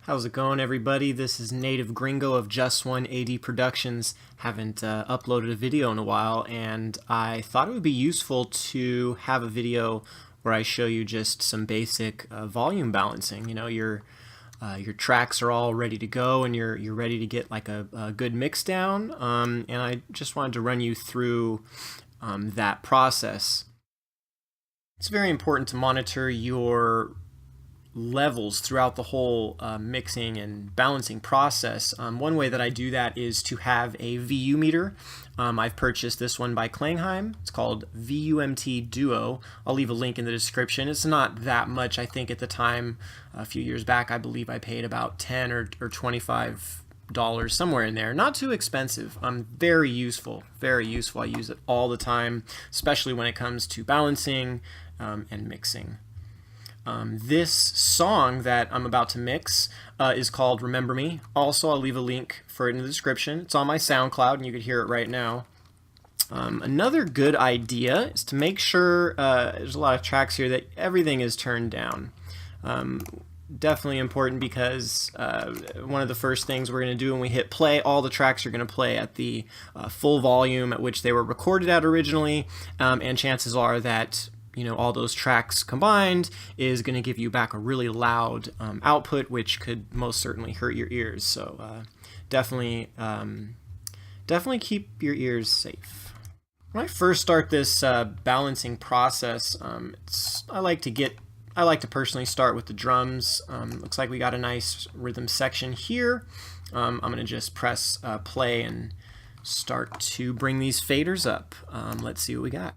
How's it going, everybody? This is Native Gringo of Just One AD Productions. Haven't uploaded a video in a while, and I thought it would be useful to have a video where I show you just some basic volume balancing. You know, your tracks are all ready to go, and you're ready to get like a good mix down. And I just wanted to run you through that process. It's very important to monitor your levels throughout the whole mixing and balancing process. One way that I do that is to have a VU meter. I've purchased this one by Klangheim. It's called VUMT Duo. I'll leave a link in the description. It's not that much. I think at the time, a few years back, I believe I paid about $10 or $25, somewhere in there. Not too expensive. Very useful. Very useful. I use it all the time, especially when it comes to balancing and mixing. This song that I'm about to mix is called Remember Me. Also, I'll leave a link for it in the description. It's on my SoundCloud, and you could hear it right now. Another good idea is to make sure, there's a lot of tracks here, that everything is turned down. Definitely important because one of the first things we're going to do when we hit play, all the tracks are going to play at the full volume at which they were recorded at originally, and chances are that all those tracks combined is going to give you back a really loud output, which could most certainly hurt your ears. So definitely keep your ears safe. When I first start this balancing process, I like to personally start with the drums. Looks like we got a nice rhythm section here. I'm going to just press play and start to bring these faders up. Let's see what we got.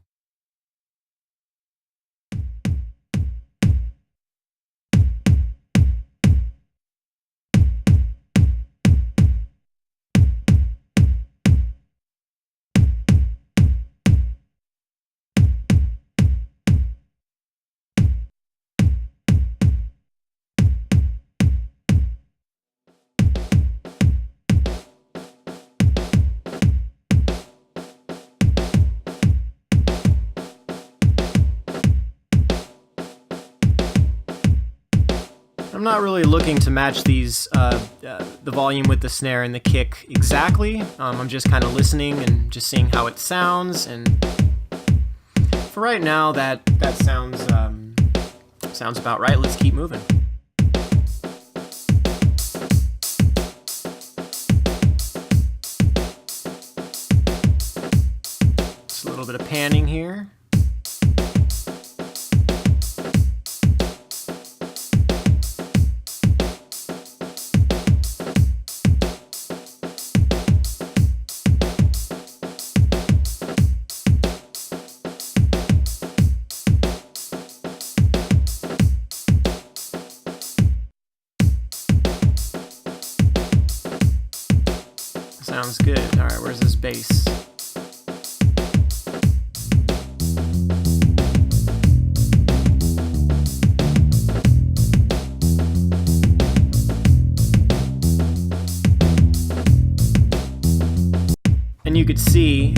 I'm not really looking to match these the volume with the snare and the kick exactly. I'm just kind of listening and just seeing how it sounds. And for right now, that sounds about right. Let's keep moving. Just a little bit of panning here. Sounds good. All right, where's this bass? And you could see,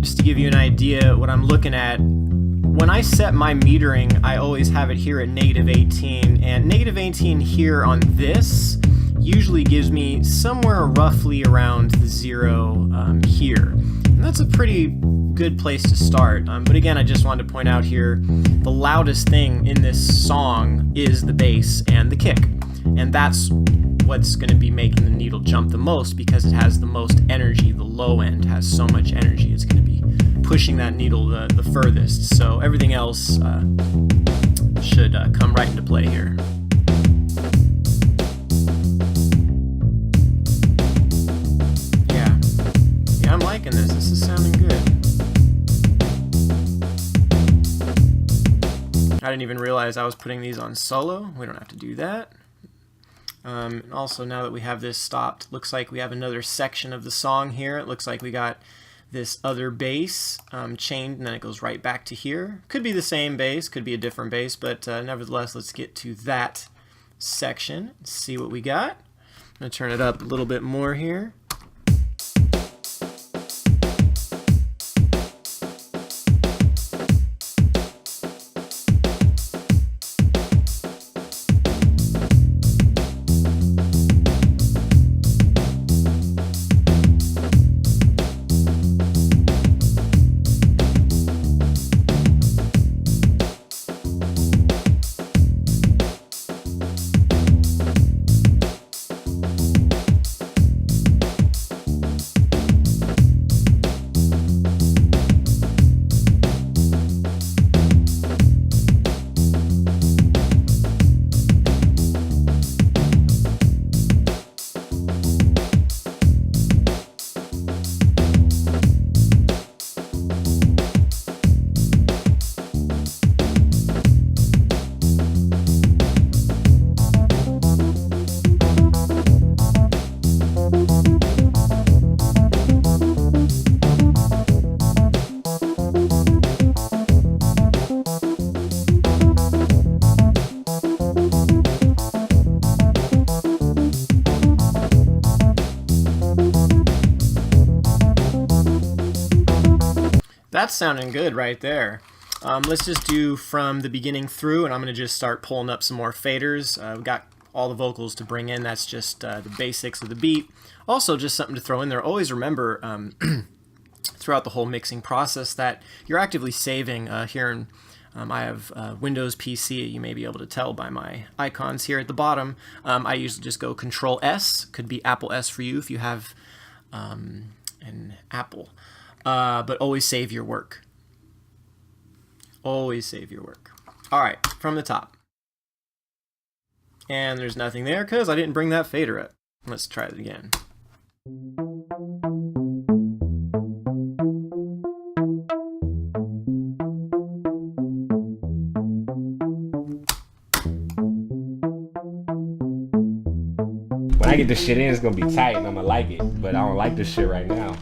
just to give you an idea what I'm looking at, when I set my metering, I always have it here at -18, and -18 here on this usually gives me somewhere roughly around the 0 here. And that's a pretty good place to start. But again, I just wanted to point out here, the loudest thing in this song is the bass and the kick. And that's what's going to be making the needle jump the most because it has the most energy. The low end has so much energy. It's going to be pushing that needle the furthest. So everything else should come right into play here. I'm liking this. This is sounding good. I didn't even realize I was putting these on solo. We don't have to do that. And also, now that we have this stopped, looks like we have another section of the song here. It looks like we got this other bass chained, and then it goes right back to here. Could be the same bass, could be a different bass, but nevertheless, let's get to that section and see what we got. I'm going to turn it up a little bit more here. That's sounding good right there. Let's just do from the beginning through, and I'm going to just start pulling up some more faders. We've got all the vocals to bring in. That's just the basics of the beat. Also, just something to throw in there. Always remember throughout the whole mixing process that you're actively saving here in I have Windows PC. You may be able to tell by my icons here at the bottom. I usually just go Control S. Could be Apple S for you if you have an Apple. But always save your work. Always save your work. All right, from the top. And there's nothing there because I didn't bring that fader up. Let's try it again. When I get this shit in, it's gonna be tight and I'm gonna like it, but I don't like this shit right now.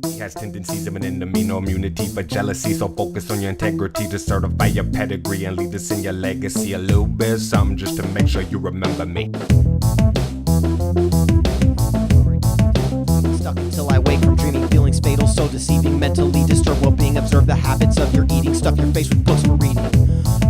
He has tendencies of an enemy, no immunity for jealousy, so focus on your integrity to certify your pedigree and leave this in your legacy. A little bit of something just to make sure you remember me. Stuck until I wake from dreaming, feelings fatal, so deceiving, mentally disturbed while being observed. The habits of your eating, stuff your face with books for reading.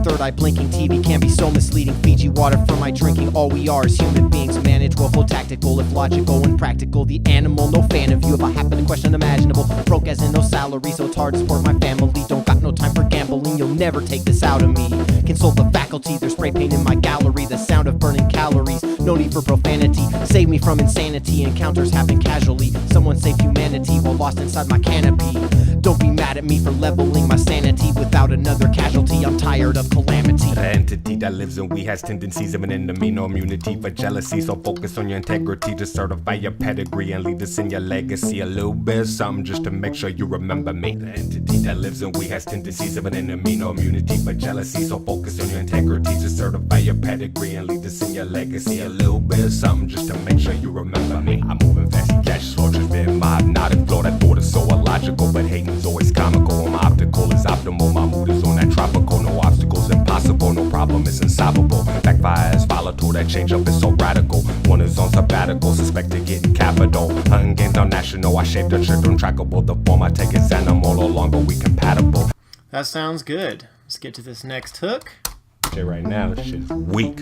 Third eye blinking, TV can be so misleading. Fiji water for my drinking, all we are is human beings. Manage willful, tactical, if logical and practical. The animal, no fan of you if I happen to question imaginable. Broke as in no salary, so it's hard to support my family. Don't got no time for gambling, you'll never take this out of me. Consult the faculty, there's spray paint in my gallery. The sound of burning calories, no need for profanity. Save me from insanity, encounters happen casually. Someone save humanity while lost inside my canopy. Don't be mad at me for leveling my sanity without another casualty. I'm tired of calamity. The entity that lives in we has tendencies of an enemy, no immunity for jealousy, so focus on your integrity to certify your pedigree and leave this in your legacy. A little bit of something just to make sure you remember me. The entity that lives in we has tendencies of an enemy, no immunity for jealousy, so focus on your integrity to certify your pedigree and leave this in your legacy. A little bit of something just to make sure you remember me. I'm moving fast, cash soldiers, been my hypnotic flow. That thought is so illogical, but hating's always comical. I'm optical is optimal, my mood is on that tropical. No obstacles impossible, no problem is insolvable. Backfire is volatile, that change up is so radical. One is on sabbatical, suspected getting capital. Hunting games are national, I shape the trick untrackable. The form I take is animal, no longer we compatible. That sounds good. Let's get to this next hook. Shit right now, this shit is weak.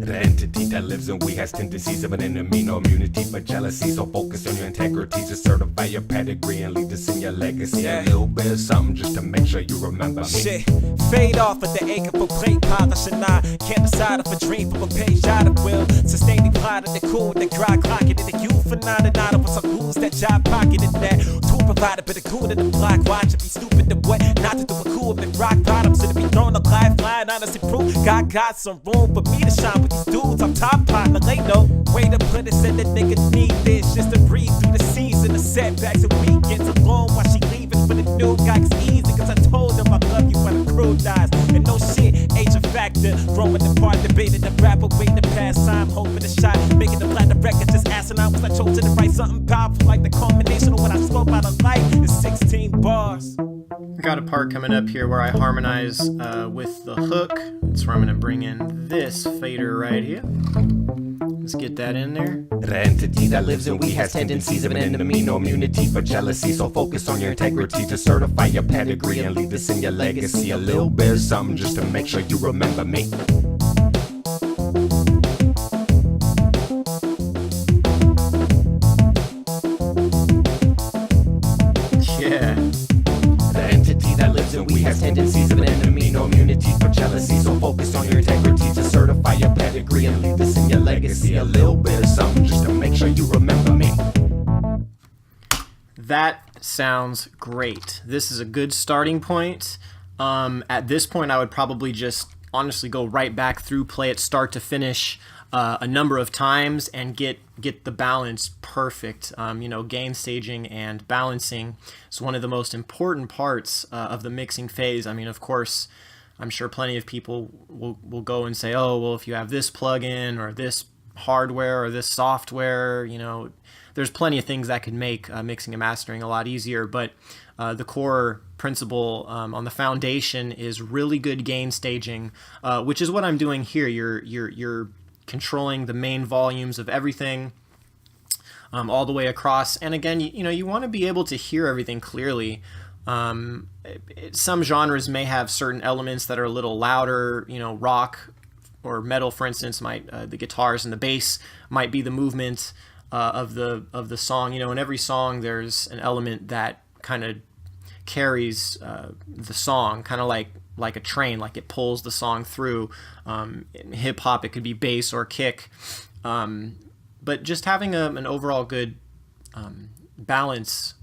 The entity that lives in we has tendencies of an enemy, no immunity for jealousy, so focus on your integrity to certify your pedigree and leave this in your legacy. A little bit of something just to make sure you remember me. Shit, fade off at the acre for plate polishing. I can't decide if a dream from a page out of will. Sustain the pride of the cool, the cry clocking it. The youth phenomenon with some rules that job pocketed that. To provide a bit of cool to the block. Watch it be stupid to what? Not to do a cool bit rock bottom. Should it be thrown a life line, honestly proof. God got some room for me to shine with these dudes. I'm top partner, they know. Way to put it, said the nigga need this just to breathe through the season, the setbacks and weekends alone while she leaving for the new guy. It's easy cause I told him I love you when the crew dies. And no shit, age a factor. Growing apart, debated the rapper, way to pass time, hoping the shot, making the platinum record, just asinine. Was I chosen to write something powerful like the culmination of what I spoke out of life is 16 bars. Got a part coming up here where I harmonize with the hook. That's where I'm going to bring in this fader right here. Let's get that in there. The entity that lives in we has tendencies of an enemy, no immunity for jealousy, so focus on your integrity to certify your pedigree and leave this in your legacy. A little bit of something just to make sure you remember me. Yeah. That lives in we has tendencies of an enemy, no immunity for jealousy, so focus on your integrity to certify your pedigree and leave this in your legacy. A little bit of something just to make sure you remember me. That sounds great. This is a good starting point. At this point I would probably just honestly go right back through, play it start to finish a number of times and get the balance perfect. Gain staging and balancing is one of the most important parts of the mixing phase. I mean, of course, I'm sure plenty of people will go and say, oh, well, if you have this plugin or this hardware or this software, there's plenty of things that could make mixing and mastering a lot easier. But the core principle on the foundation is really good gain staging, which is what I'm doing here. You're controlling the main volumes of everything. all the way across. And again, you want to be able to hear everything clearly. Some genres may have certain elements that are a little louder, rock or metal, for instance, might the guitars and the bass might be the movement of the song. In every song there's an element that kind of carries the song, kind of like a train, like it pulls the song through. In hip hop, it could be bass or kick, but just having an overall good balance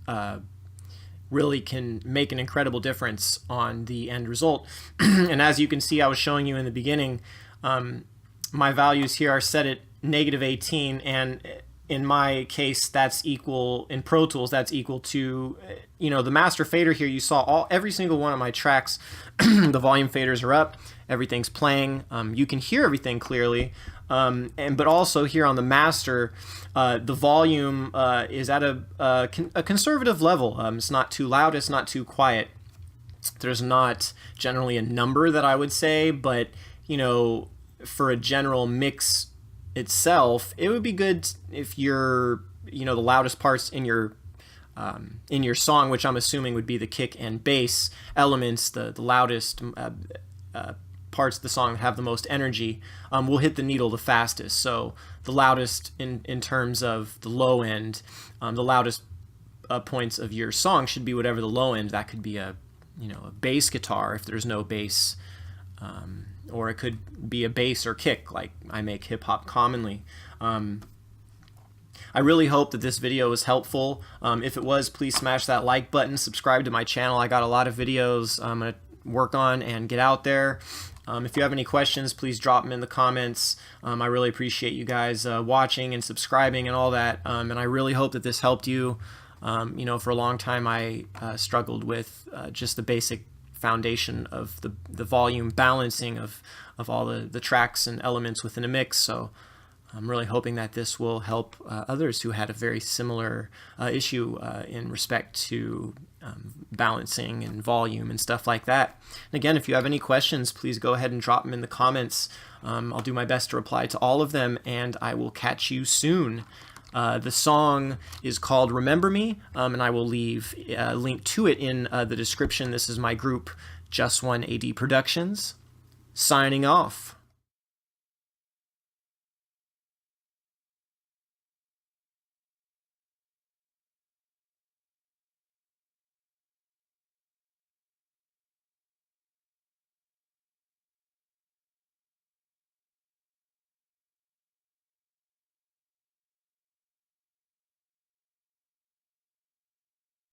really can make an incredible difference on the end result. And as you can see, I was showing you in the beginning, my values here are set at -18, and in my case that's equal, in Pro Tools that's equal to, the master fader here. You saw every single one of my tracks, the volume faders are up, everything's playing, you can hear everything clearly, but also here on the master, the volume is at a conservative level. It's not too loud, it's not too quiet. There's not generally a number that I would say, but for a general mix itself, it would be good if you're, the loudest parts in your song, which I'm assuming would be the kick and bass elements, the loudest parts of the song that have the most energy, will hit the needle the fastest. So the loudest in terms of the low end, the loudest points of your song should be whatever the low end. That could be a bass guitar if there's no bass, or it could be a bass or kick, like I make hip hop commonly. I really hope that this video was helpful. If it was, please smash that like button, subscribe to my channel. I got a lot of videos I'm going to work on and get out there. If you have any questions, please drop them in the comments. I really appreciate you guys watching and subscribing and all that. And I really hope that this helped you. For a long time I struggled with just the basic foundation of the volume balancing of all the tracks and elements within a mix. So I'm really hoping that this will help others who had a very similar issue in respect to balancing and volume and stuff like that. And again, if you have any questions, please go ahead and drop them in the comments. I'll do my best to reply to all of them, and I will catch you soon. The song is called Remember Me, and I will leave a link to it in the description. This is my group, Just One AD Productions, signing off.